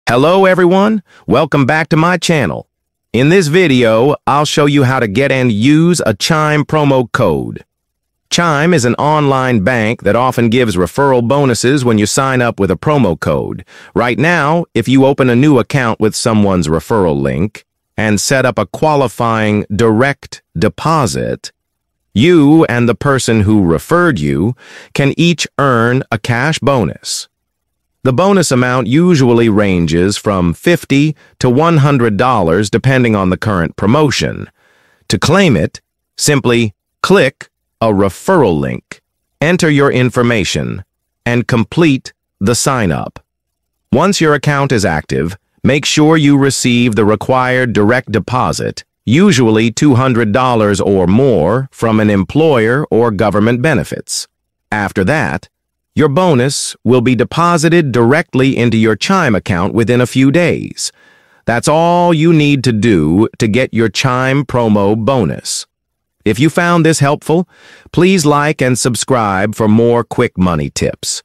Hello everyone, welcome back to my channel. In this video, I'll show you how to get and use a Chime promo code. Chime is an online bank that often gives referral bonuses when you sign up with a promo code. Right now, if you open a new account with someone's referral link and set up a qualifying direct deposit, you and the person who referred you can each earn a cash bonus. The bonus amount usually ranges from $50 to $100 depending on the current promotion. To claim it, simply click a referral link, enter your information, and complete the sign-up. Once your account is active, make sure you receive the required direct deposit, usually $200 or more, from an employer or government benefits. After that, your bonus will be deposited directly into your Chime account within a few days. That's all you need to do to get your Chime promo bonus. If you found this helpful, please like and subscribe for more quick money tips.